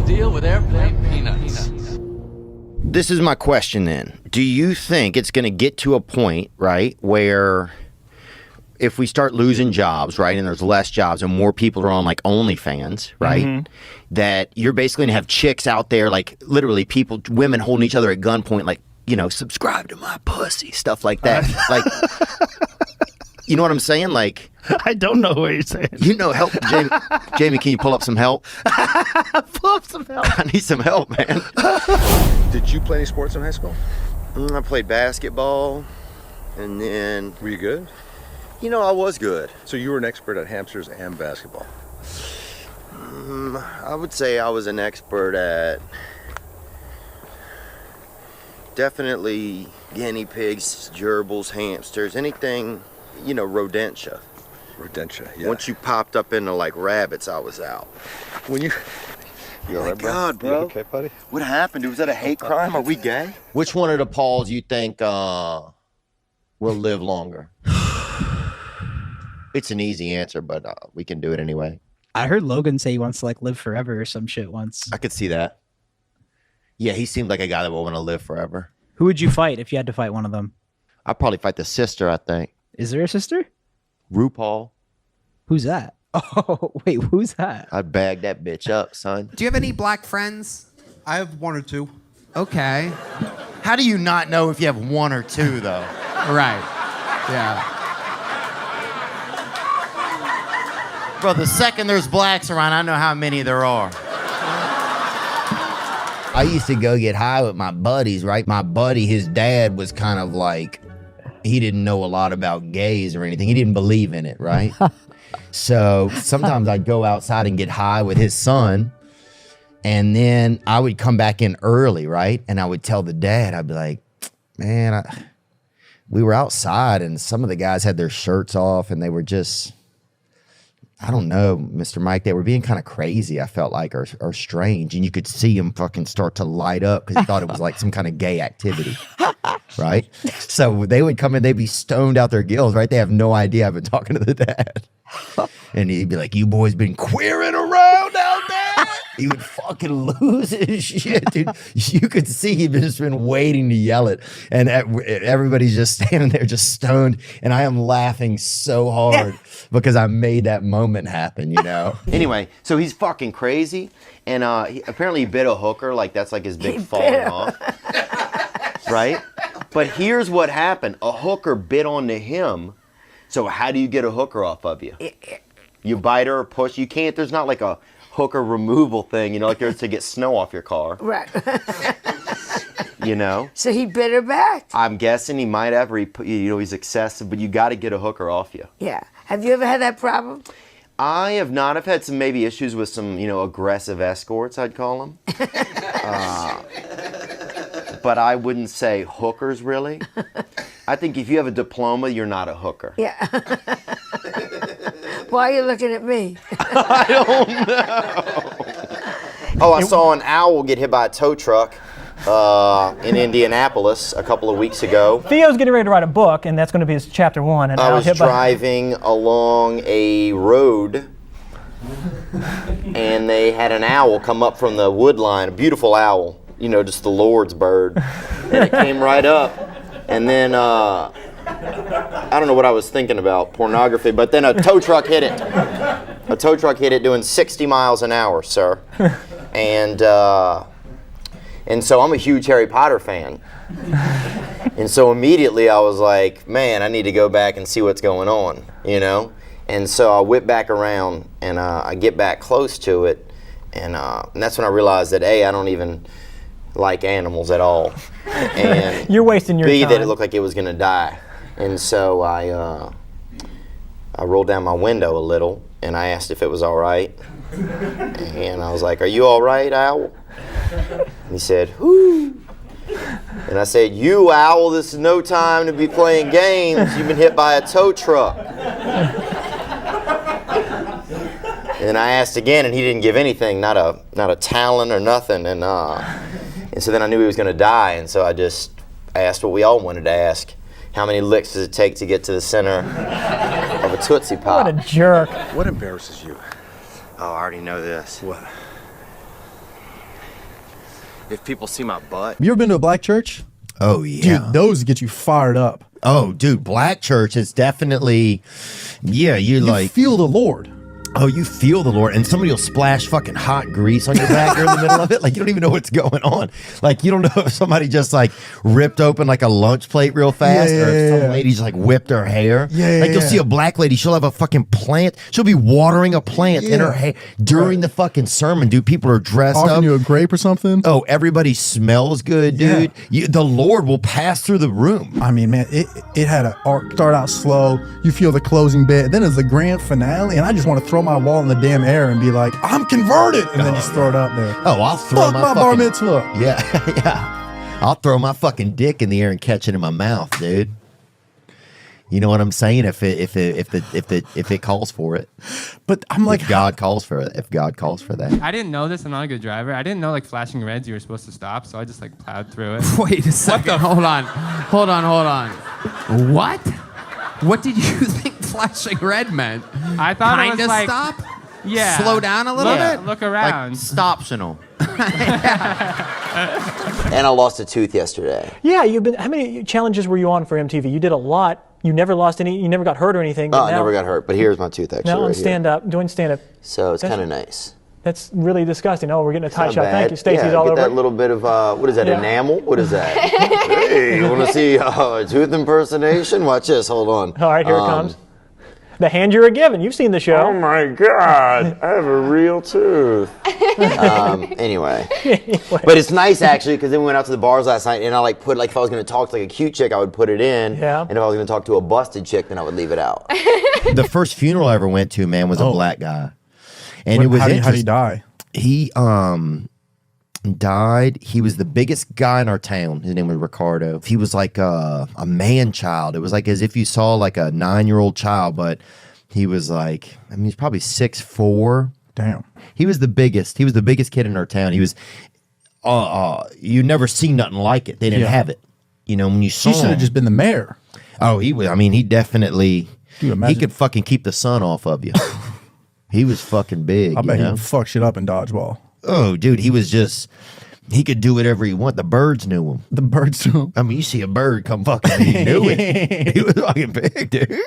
deal with airplane peanuts. This is my question then. Do you think it's going to get to a point, right, where if we start losing jobs, right, and there's less jobs and more people are on like OnlyFans, right, that you're basically going to have chicks out there, like literally people, women holding each other at gunpoint, like, you know, subscribe to my pussy, stuff like that. Like, you know what I'm saying? Like, I don't know what you're saying. You know, help, Jamie. Jamie, can you pull up some help? Pull up some help. I need some help, man. Did you play any sports in high school? I played basketball, and then... Were you good? You know, I was good. So you were an expert at hamsters and basketball? I would say I was an expert at definitely guinea pigs, gerbils, hamsters, anything, you know, rodentia. Rodentia, yeah. Once you popped up into like rabbits, I was out. When you... Oh my God, bro. You okay, buddy? What happened? Was that a hate crime? Are we gay? Which one of the Pauls you think will live longer? It's an easy answer, but we can do it anyway. I heard Logan say he wants to like live forever or some shit once. I could see that. Yeah, he seemed like a guy that would want to live forever. Who would you fight if you had to fight one of them? I'd probably fight the sister, I think. Is there a sister? RuPaul. Who's that? Oh, wait, who's that? I'd bag that bitch up, son. Do you have any black friends? I have one or two. Okay. How do you not know if you have one or two, though? Right. Yeah. Bro, the second there's blacks around, I know how many there are. I used to go get high with my buddies, right? My buddy, his dad was kind of like, he didn't know a lot about gays or anything. He didn't believe in it, right? So sometimes I'd go outside and get high with his son, and then I would come back in early, right? And I would tell the dad, I'd be like, man, we were outside and some of the guys had their shirts off and they were just, I don't know, Mr. Mike, they were being kind of crazy, I felt like, or strange. And you could see him fucking start to light up because he thought it was like some kind of gay activity, right? So they would come in, they'd be stoned out their gills, right? They have no idea I've been talking to the dad. And he'd be like, you boys been queering around out there? He would fucking lose his shit, dude. You could see he'd just been waiting to yell it. And everybody's just standing there just stoned. And I am laughing so hard because I made that moment happen, you know? Anyway, so he's fucking crazy. And apparently he bit a hooker. Like, that's like his big falling off. Right? But here's what happened. A hooker bit onto him. So how do you get a hooker off of you? You bite her or push. You can't. There's not like a hooker removal thing, you know, like there's to get snow off your car. Right. You know? So he bit her back. I'm guessing he might have, or he's excessive, but you got to get a hooker off you. Yeah. Have you ever had that problem? I have not. I've had some maybe issues with some, aggressive escorts, I'd call them. But I wouldn't say hookers, really. I think if you have a diploma, you're not a hooker. Yeah. Why are you looking at me? I don't know. Oh, I saw an owl get hit by a tow truck in Indianapolis a couple of weeks ago. Theo's getting ready to write a book, and that's going to be his chapter 1. And I was driving along a road, and they had an owl come up from the wood line, a beautiful owl, just the Lord's bird. And it came right up, and then I don't know what I was thinking about, pornography, but then a tow truck hit it. A tow truck hit it doing 60 miles an hour, sir. And so I'm a huge Harry Potter fan. And so immediately I was like, man, I need to go back and see what's going on, And so I whip back around and I get back close to it. And that's when I realized that A, I don't even like animals at all. And you're wasting your B, time. that it looked like it was gonna die. And so I rolled down my window a little and I asked if it was all right. And I was like, are you all right, owl? And he said, whoo. And I said, you, owl, this is no time to be playing games. You've been hit by a tow truck. And I asked again, and he didn't give anything, not a talon or nothing. And so then I knew he was going to die, and so I just asked what we all wanted to ask. How many licks does it take to get to the center of a Tootsie Pop? What a jerk. What embarrasses you? Oh, I already know this. What? if people see my butt. You ever been to a black church? Oh yeah, dude, those get you fired up. Oh, dude, black church is definitely, yeah. You like feel the Lord. Oh, you feel the Lord, and somebody will splash fucking hot grease on your back during the middle of it. Like, you don't even know what's going on. Like, you don't know if somebody just, like, ripped open, like, a lunch plate real fast, or if some lady just, like, whipped her hair. Like, you'll see a black lady, she'll have a fucking plant. She'll be watering a plant in her hair during the fucking sermon, dude. People are dressed up. Offering you a grape or something. Oh, everybody smells good, dude. The Lord will pass through the room. I mean, man, it had an arc. Start out slow. You feel the closing bit. Then it's the grand finale, and I just want to throw my wall in the damn air and be like, I'm converted, and then just throw it up there. Oh, I'll throw my bar mitzvah. Yeah, yeah. I'll throw my fucking dick in the air and catch it in my mouth, dude. You know what I'm saying? If it calls for it. But I'm like, if God calls for it. If God calls for that. I didn't know this. I'm not a good driver. I didn't know like flashing reds you were supposed to stop, so I just like plowed through it. Wait a second. Hold on. What? What did you think flashing red meant? I thought it was Kinda like stop? Yeah. Slow down a little bit? Look around. Like, stoptional. And I lost a tooth yesterday. Yeah, you've been. How many challenges were you on for MTV? You did a lot. You never lost any. You never got hurt or anything. Oh, I never got hurt. But here's my tooth actually. Now on right stand up, doing stand up. So it's kind of nice. That's really disgusting. Oh, we're getting a tight Not shot. bad. Thank you, Stacey's yeah, all get over. that little bit of what is that? Yeah. Enamel? What is that? Hey, you want to see a tooth impersonation? Watch this. Hold on. All right, here it comes. The hand you're given. You've seen the show. Oh my God! I have a real tooth. Anyway, but it's nice actually because then we went out to the bars last night, and I like put like if I was going to talk to like a cute chick, I would put it in. Yeah. And if I was going to talk to a busted chick, then I would leave it out. The first funeral I ever went to, man, was a black guy, and it was how did interesting. he die? He died. He was the biggest guy in our town. His name was Ricardo. He was like a man child. It was like as if you saw like a 9-year-old child, but he was like, I mean, he's probably 6'4". Damn. He was the biggest. He was the biggest kid in our town. He was, you never seen nothing like it. They didn't have it. You know, when you saw He should him. have just been the mayor. Oh, he was. I mean, he definitely. Dude, he could fucking keep the sun off of you. He was fucking big. I bet you he know? would fuck shit up in dodgeball. Oh, dude, he was just. He could do whatever he wanted. The birds knew him. The birds knew him. I mean, you see a bird come fucking, he knew it. He was fucking big, dude.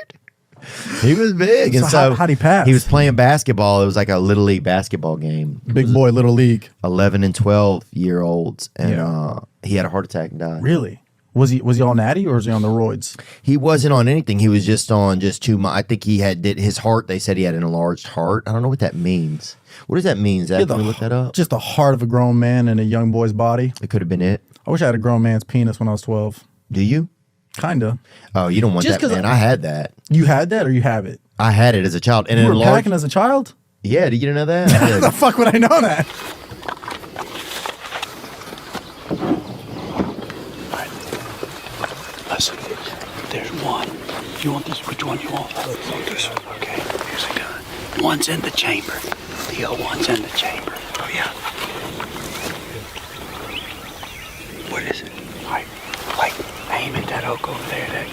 He was big. And so how'd he pass? He was playing basketball. It was like a little league basketball game. Big boy, little league. 11 and 12-year-olds, and he had a heart attack and died. Really? Was he all natty or was he on the roids? He wasn't on anything. He was just on too much. I think he had his heart. They said he had an enlarged heart. I don't know what that means. What does that mean, Zach? Can we look that up? Just the heart of a grown man in a young boy's body. It could have been it. I wish I had a grown man's penis when I was 12. Do you? Kinda. Oh, you don't want Just that, 'cause man. I had that. You had that or you have it? I had it as a child. And You were enlarged. packing as a child? Yeah, did you know that? I How did. the fuck would I know that? Listen, there's one. You want this? Which one you want? I want this one. Okay, here's a gun. One's in the chamber. Theo, one's in the chamber. Oh, yeah. What is it? Like, aim at that oak over there,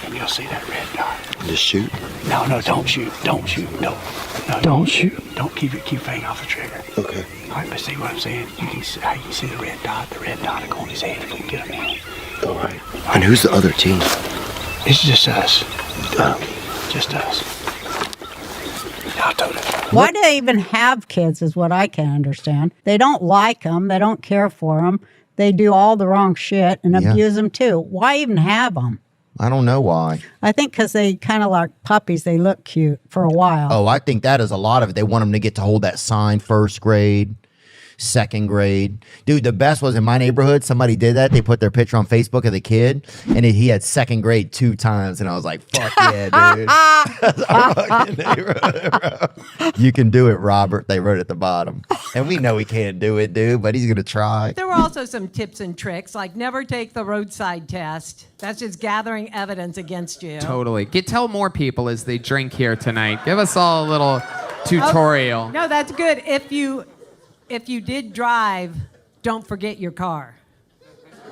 and you'll see that red dot. Just shoot? No, don't shoot. Don't shoot. No. Don't shoot. Don't keep your finger off the trigger. Okay. All right, but see what I'm saying? You can see the red dot. The red dot will go on his head if we can get him in. All right. And who's the other team? It's just us. Just us. I told it. Why do they even have kids is what I can't understand. They don't like them. They don't care for them. They do all the wrong shit and abuse them too. Why even have them? I don't know why. I think because they kind of like puppies. They look cute for a while. Oh, I think that is a lot of it. They want them to get to hold that sign first grade, second grade. Dude, the best was in my neighborhood, somebody did that. They put their picture on Facebook of the kid, and he had second grade 2 times. And I was like, fuck yeah, dude. That's our fucking neighborhood, bro. You can do it, Robert. They wrote at the bottom. And we know he can't do it, dude, but he's going to try. There were also some tips and tricks, like never take the roadside test. That's just gathering evidence against you. Totally. Tell more people as they drink here tonight. Give us all a little tutorial. No, that's good. If you did drive, don't forget your car.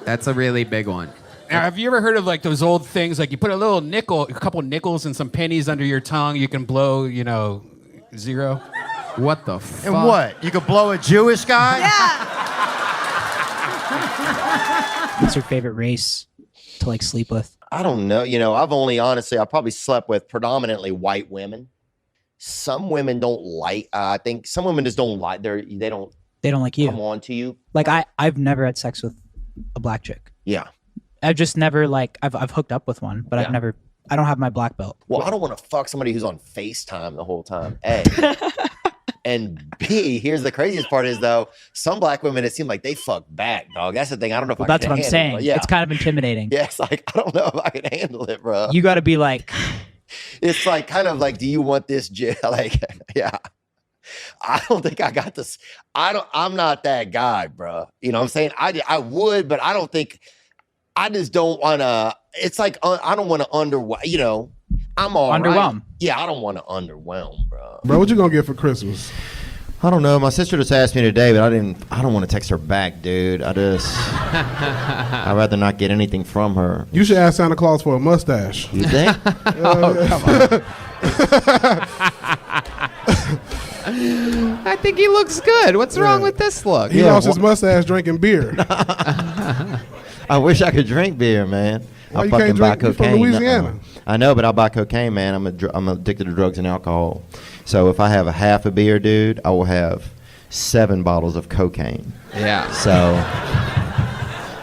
That's a really big one. Now, have you ever heard of like those old things, like you put a couple nickels and some pennies under your tongue, you can blow, 0? What the fuck? And what? You could blow a Jewish guy? Yeah. What's your favorite race to like sleep with? I don't know. I probably slept with predominantly white women. Some women don't like. I think some women just don't like. They don't like you. Come on to you. Like I've never had sex with a black chick. Yeah. I've just never like I've hooked up with one, but I don't have my black belt. Well, I don't want to fuck somebody who's on FaceTime the whole time. A. And B, here's the craziest part is though, some black women, it seems like they fuck back, dog. That's the thing. I don't know if I That's can what I'm handle saying. it. Yeah. It's kind of intimidating. Yeah, it's like, I don't know if I can handle it, bro. You got to be like, it's like kind of like, do you want this? Like, yeah. I don't think I got this. I'm not that guy, bro. You know what I'm saying? I would, but I don't think, I just don't want to, it's like, I don't want to underwhelm, I'm all underwhelm. Right. Yeah, I don't want to underwhelm, bro. Bro, what you gonna get for Christmas? I don't know. My sister just asked me today, but I don't want to text her back, dude. I'd rather not get anything from her. You should ask Santa Claus for a mustache. You think? Oh, come on. I think he looks good. What's wrong with this look? He lost his mustache drinking beer. I wish I could drink beer, man. Why I'll you fucking can't buy drink? You're cocaine. from Louisiana. I know, but I'll buy cocaine, man. I'm addicted to drugs and alcohol. So if I have a half a beer, dude, I will have 7 bottles of cocaine. Yeah. So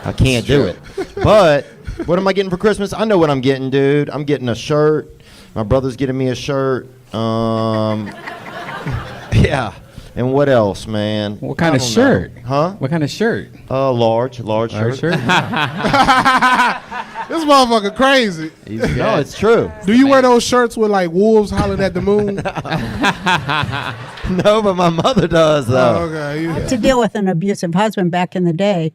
I can't do it. But what am I getting for Christmas? I know what I'm getting, dude. I'm getting a shirt. My brother's getting me a shirt. Yeah. And what else, man? What kind of shirt? Huh? What kind of shirt? Large shirt. This motherfucker crazy. No, it's true. Do you wear those shirts with like wolves hollering at the moon? No, but my mother does though. Oh, okay. To deal with an abusive husband back in the day,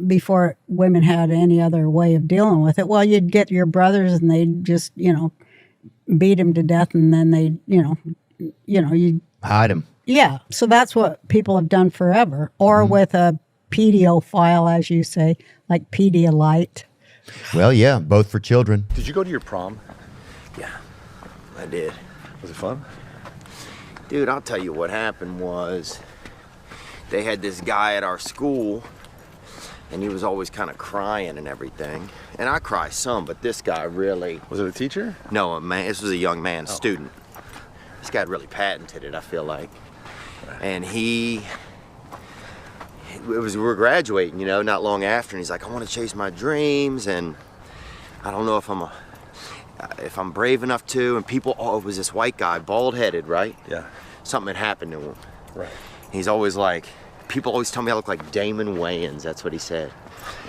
before women had any other way of dealing with it, well, you'd get your brothers and they'd just, beat him to death, and then they, you hide him. Yeah, so that's what people have done forever, or with a pedophile, as you say, like Pedialyte. Well, yeah, both for children. Did you go to your prom? Yeah, I did. Was it fun? Dude, I'll tell you what happened was they had this guy at our school, and he was always kind of crying and everything. And I cry some, but this guy really... Was it a teacher? No, a man. This was a young man, student. This guy really patented it, I feel like. And we were graduating, not long after, and he's like, I want to chase my dreams, and I don't know if I'm brave enough to. And it was this white guy, bald-headed, right? Yeah. Something had happened to him. Right. He's always like, people always tell me I look like Damon Wayans. That's what he said.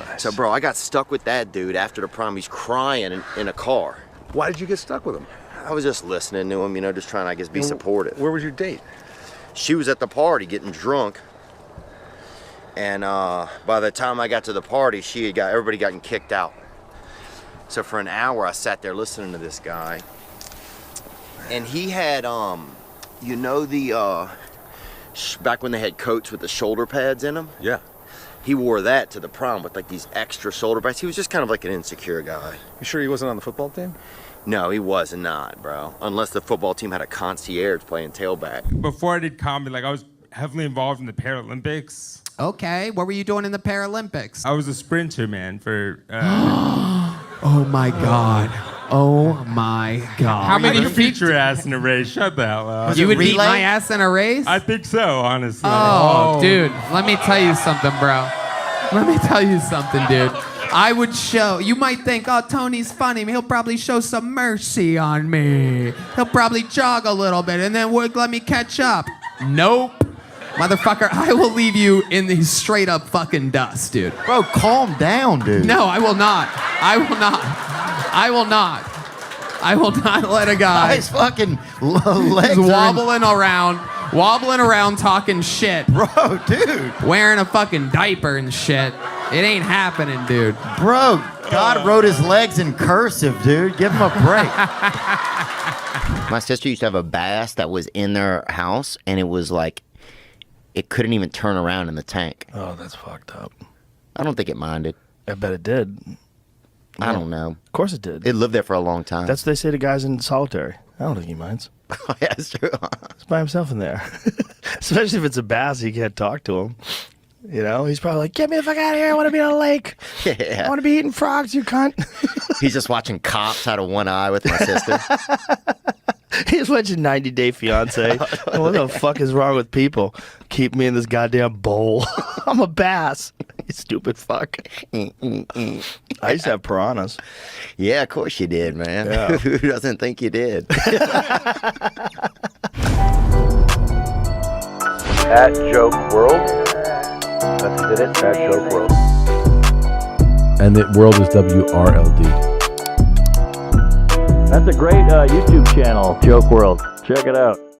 Nice. So, bro, I got stuck with that dude after the prom. He's crying in a car. Why did you get stuck with him? I was just listening to him, just trying to, I guess, be supportive. Where was your date? She was at the party getting drunk. And by the time I got to the party, everybody gotten kicked out. So for an hour, I sat there listening to this guy. And he had, back when they had coats with the shoulder pads in them? Yeah. He wore that to the prom with like these extra shoulder pads. He was just kind of like an insecure guy. You sure he wasn't on the football team? No, he was not, bro. Unless the football team had a concierge playing tailback. Before I did comedy, I was heavily involved in the Paralympics. Okay, what were you doing in the Paralympics? I was a sprinter, man, for... Oh, my God. Oh, my God. How many feet? Beat your ass in a race. Shut the hell up. You would beat my ass in a race? I think so, honestly. Oh, dude, let me tell you something, bro. Let me tell you something, dude. I would show, you might think, oh, Tony's funny. He'll probably show some mercy on me. He'll probably jog a little bit and then let me catch up. Nope. Motherfucker, I will leave you in the straight up fucking dust, dude. Bro, calm down, dude. No, I will not. I will not. I will not. I will not let a guy. His fucking legs wobbling around talking shit. Bro, dude. Wearing a fucking diaper and shit. It ain't happening, dude. Bro, God wrote his legs in cursive, dude. Give him a break. My sister used to have a bass that was in their house, and it was like, it couldn't even turn around in the tank. Oh, that's fucked up. I don't think it minded. I bet it did. I don't know. Of course it did. It lived there for a long time. That's what they say to guys in solitary. I don't think he minds. Yeah, it's true. He's by himself in there. Especially if it's a bass, he can't talk to him. You know, he's probably like, get me the fuck out of here. I want to be on a lake. I Yeah. want to be eating frogs, you cunt. He's just watching Cops out of one eye with my sister. He's watching 90 Day Fiance. What the fuck is wrong with people? Keep me in this goddamn bowl. I'm a bass. You stupid fuck. I used to have piranhas. Yeah, of course you did, man. Yeah. Who doesn't think you did? At Joke World. That's it. At Joke World. And the world is WRLD. That's a great YouTube channel, Joke World. Check it out.